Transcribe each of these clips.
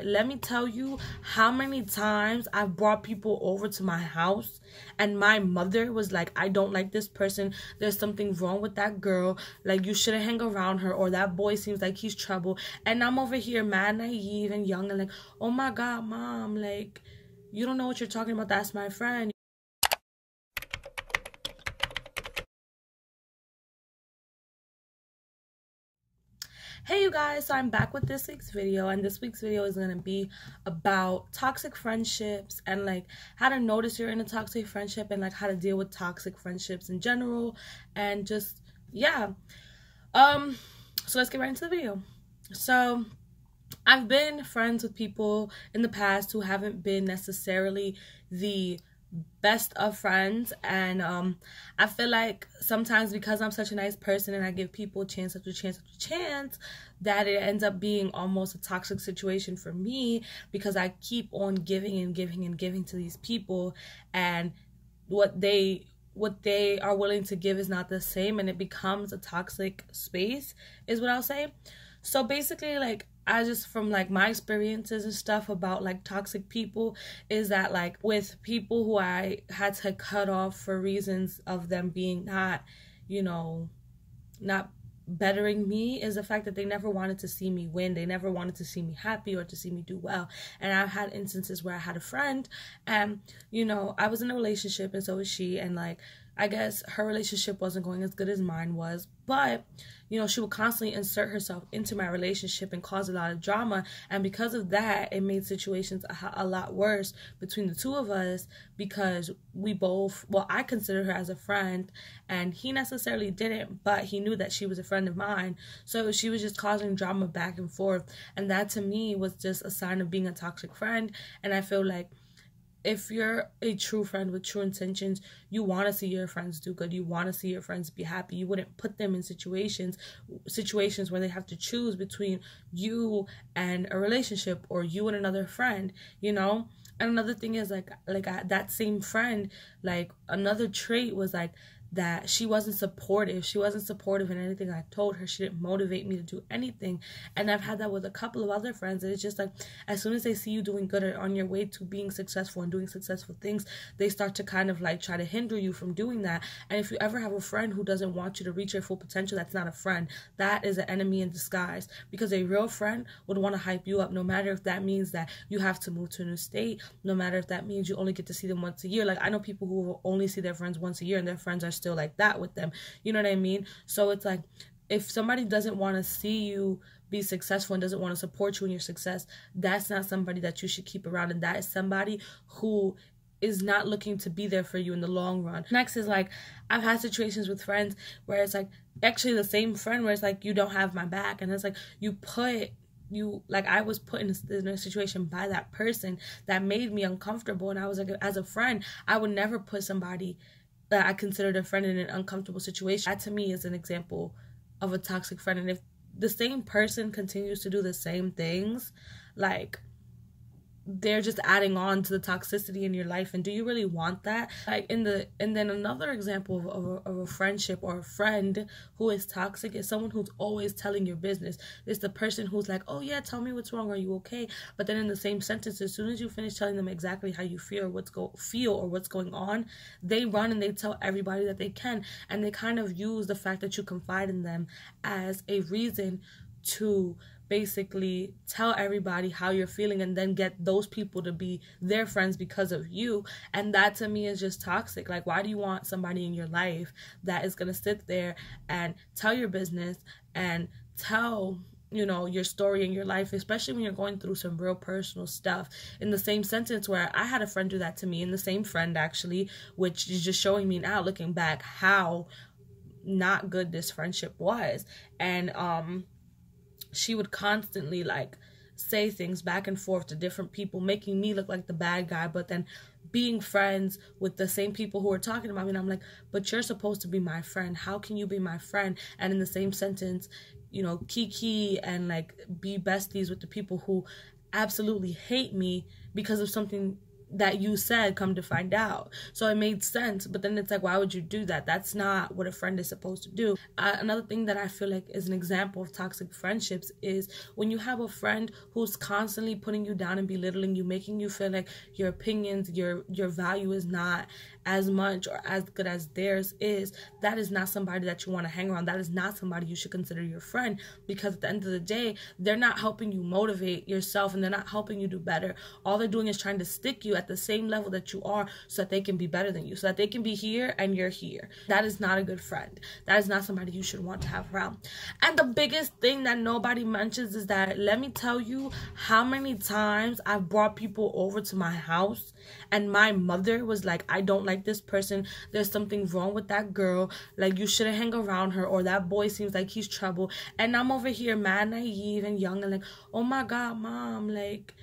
Let me tell you how many times I've brought people over to my house and my mother was like, I don't like this person. There's something wrong with that girl. Like, you shouldn't hang around her, or that boy seems like he's trouble. And I'm over here mad, naive, and young, and like, oh my God, mom, like, you don't know what you're talking about. That's my friend. Hey you guys, so I'm back with this week's video, and this week's video is going to be about toxic friendships and like how to notice you're in a toxic friendship and like how to deal with toxic friendships in general, and just yeah. So let's get right into the video. So I've been friends with people in the past who haven't been necessarily the best of friends, and I feel like sometimes because I'm such a nice person and I give people chance after chance after chance, that it ends up being almost a toxic situation for me, because I keep on giving and giving and giving to these people, and what they are willing to give is not the same, and it becomes a toxic space is what I'll say. So basically, like, I just, from like my experiences and stuff about like toxic people, is that like with people who I had to cut off for reasons of them being not, you know, not bettering me, is the fact that they never wanted to see me win. They never wanted to see me happy or to see me do well. And I've had instances where I had a friend and, you know, I was in a relationship and so was she, and like, I guess her relationship wasn't going as good as mine was, but, you know, she would constantly insert herself into my relationship and cause a lot of drama, and because of that, it made situations a lot worse between the two of us, because we both, well, I considered her as a friend, and he necessarily didn't, but he knew that she was a friend of mine, so she was just causing drama back and forth, and that to me was just a sign of being a toxic friend. And I feel like if you're a true friend with true intentions, you want to see your friends do good. You want to see your friends be happy. You wouldn't put them in situations where they have to choose between you and a relationship, or you and another friend, you know? And another thing is that same friend, like, another trait was like that she wasn't supportive. She wasn't supportive in anything I told her. She didn't motivate me to do anything. And I've had that with a couple of other friends. And it's just like, as soon as they see you doing good or on your way to being successful and doing successful things, they start to kind of like try to hinder you from doing that. And if you ever have a friend who doesn't want you to reach your full potential, that's not a friend. That is an enemy in disguise, because a real friend would want to hype you up, no matter if that means that you have to move to a new state, no matter if that means you only get to see them once a year. Like, I know people who will only see their friends once a year and their friends are still like that with them, you know what I mean? So it's like, if somebody doesn't want to see you be successful and doesn't want to support you in your success, that's not somebody that you should keep around, and that is somebody who is not looking to be there for you in the long run. Next is like, I've had situations with friends where it's like, actually the same friend, where it's like, you don't have my back, and it's like, I was put in a situation by that person that made me uncomfortable, and I was like, as a friend, I would never put somebody that I considered a friend in an uncomfortable situation. That to me is an example of a toxic friend. And if the same person continues to do the same things, like, they're just adding on to the toxicity in your life, and do you really want that? Like, and then another example of a friendship or a friend who is toxic is someone who's always telling your business. It's the person who's like, oh yeah, tell me what's wrong, are you okay? But then in the same sentence, as soon as you finish telling them exactly how you feel or what's going on, they run and they tell everybody that they can, and they kind of use the fact that you confide in them as a reason to basically tell everybody how you're feeling, and then get those people to be their friends because of you. And that to me is just toxic. Like, why do you want somebody in your life that is going to sit there and tell your business and tell, you know, your story in your life, especially when you're going through some real personal stuff, in the same sentence? Where I had a friend do that to me, and the same friend actually, which is just showing me now, looking back, how not good this friendship was. And she would constantly like say things back and forth to different people, making me look like the bad guy, but then being friends with the same people who are talking about me. And I'm like, but you're supposed to be my friend. How can you be my friend? And in the same sentence, you know, kiki and like be besties with the people who absolutely hate me because of something that you said, come to find out. So it made sense, but then it's like, why would you do that? That's not what a friend is supposed to do. Another thing that I feel like is an example of toxic friendships is when you have a friend who's constantly putting you down and belittling you, making you feel like your opinions, your value is not as much or as good as theirs is. That is not somebody that you want to hang around. That is not somebody you should consider your friend, because at the end of the day, they're not helping you motivate yourself, and they're not helping you do better. All they're doing is trying to stick you at the same level that you are so that they can be better than you, so that they can be here and you're here. That is not a good friend. That is not somebody you should want to have around. And the biggest thing that nobody mentions is that, let me tell you how many times I've brought people over to my house and my mother was like, I don't like this person, there's something wrong with that girl, like you shouldn't hang around her, or that boy seems like he's trouble. And I'm over here mad, naive and young and like, oh my god, mom, like,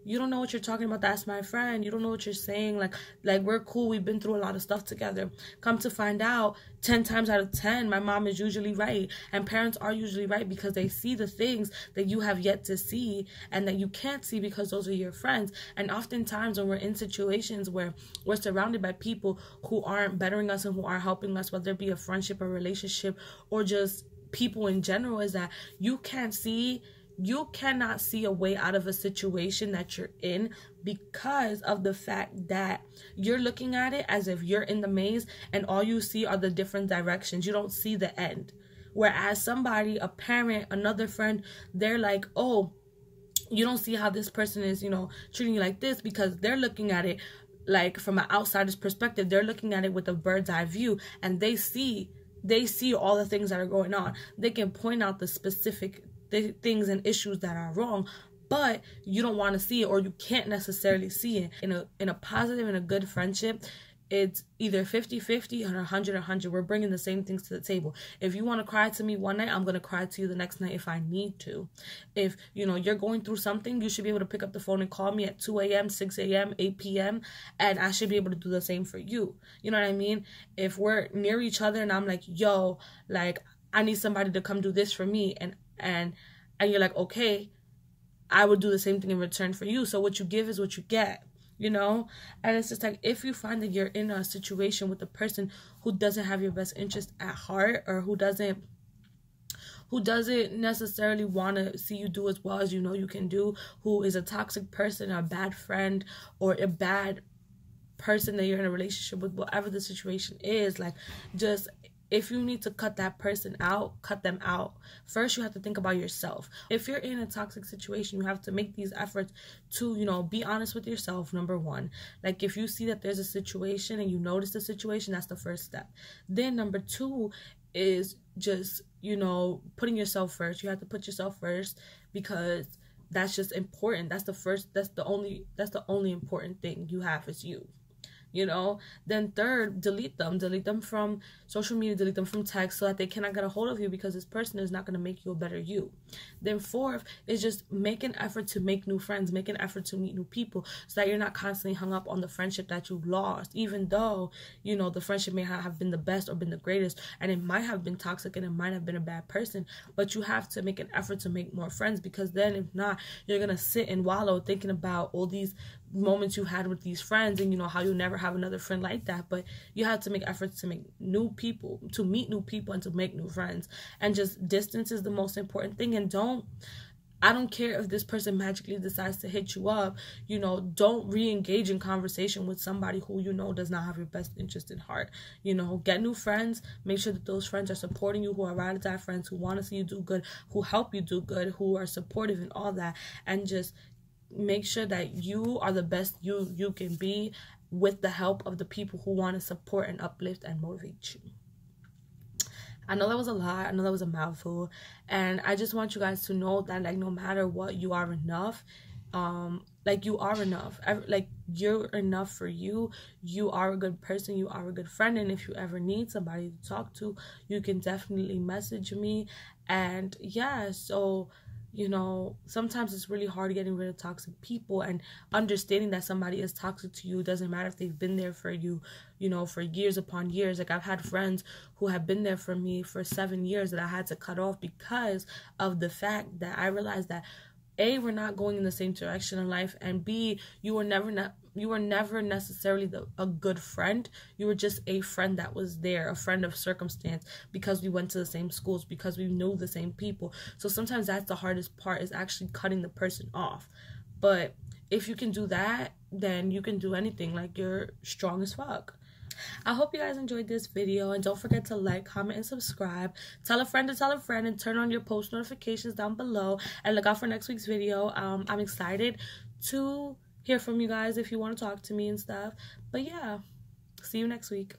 you don't know what you're talking about. That's my friend. You don't know what you're saying. Like we're cool. We've been through a lot of stuff together. Come to find out, 10 times out of 10, my mom is usually right. And parents are usually right because they see the things that you have yet to see and that you can't see because those are your friends. And oftentimes when we're in situations where we're surrounded by people who aren't bettering us and who aren't helping us, whether it be a friendship or relationship or just people in general, is that you cannot see a way out of a situation that you're in because of the fact that you're looking at it as if you're in the maze and all you see are the different directions. You don't see the end. Whereas somebody, a parent, another friend, they're like, oh, you don't see how this person is, treating you like this, because they're looking at it like from an outsider's perspective. They're looking at it with a bird's eye view, and they see all the things that are going on. They can point out the specific things and issues that are wrong, but you don't want to see it, or you can't necessarily see it. In a positive and a good friendship, it's either 50-50 or 100-100. We're bringing the same things to the table. If you want to cry to me one night, I'm going to cry to you the next night if I need to. If, you're going through something, you should be able to pick up the phone and call me at 2 a.m., 6 a.m., 8 p.m., and I should be able to do the same for you. You know what I mean? If we're near each other and I'm like, yo, like, I need somebody to come do this for me, and you're like, okay, I would do the same thing in return for you. So what you give is what you get, and it's just like, if you find that you're in a situation with a person who doesn't have your best interest at heart, or who doesn't necessarily want to see you do as well as you can do, who is a toxic person, a bad friend, or a bad person that you're in a relationship with, whatever the situation is, like, just, if you need to cut that person out, cut them out. First, you have to think about yourself. If you're in a toxic situation, you have to make these efforts to, be honest with yourself, number one. Like, if you see that there's a situation and you notice the situation, that's the first step. Then number two is just, putting yourself first. You have to put yourself first, because that's just important. That's the only important thing you have is you. Then third, delete them from social media, delete them from text, so that they cannot get a hold of you, because this person is not going to make you a better you. Then fourth is just make an effort to make new friends, make an effort to meet new people, so that you're not constantly hung up on the friendship that you lost, even though, the friendship may not have been the best or been the greatest, and it might have been toxic and it might have been a bad person, but you have to make an effort to make more friends, because then if not, you're going to sit and wallow thinking about all these moments you had with these friends, and how you'll never have another friend like that. But you have to make efforts to make new people, to meet new people, and to make new friends. And just distance is the most important thing. And I don't care if this person magically decides to hit you up, don't re-engage in conversation with somebody who does not have your best interest in heart. Get new friends, make sure that those friends are supporting you, who are ride or die friends, who want to see you do good, who help you do good, who are supportive and all that. And just make sure that you are the best you can be, with the help of the people who want to support and uplift and motivate you. I know that was a lot. I know that was a mouthful. And I just want you guys to know that, like, no matter what, you are enough. You are enough. Like, you're enough for you. You are a good person. You are a good friend. And if you ever need somebody to talk to, you can definitely message me. And yeah, so sometimes it's really hard getting rid of toxic people, and understanding that somebody is toxic to you doesn't matter if they've been there for you, for years upon years. Like, I've had friends who have been there for me for 7 years that I had to cut off because of the fact that I realized that A, we're not going in the same direction in life, and B, you were never necessarily a good friend. You were just a friend that was there, a friend of circumstance, because we went to the same schools, because we knew the same people. So sometimes that's the hardest part, is actually cutting the person off. But if you can do that, then you can do anything. Like, you're strong as fuck. I hope you guys enjoyed this video, and don't forget to like, comment, and subscribe. Tell a friend to tell a friend, and turn on your post notifications down below, and look out for next week's video. I'm excited to hear from you guys if you want to talk to me and stuff. But yeah, see you next week.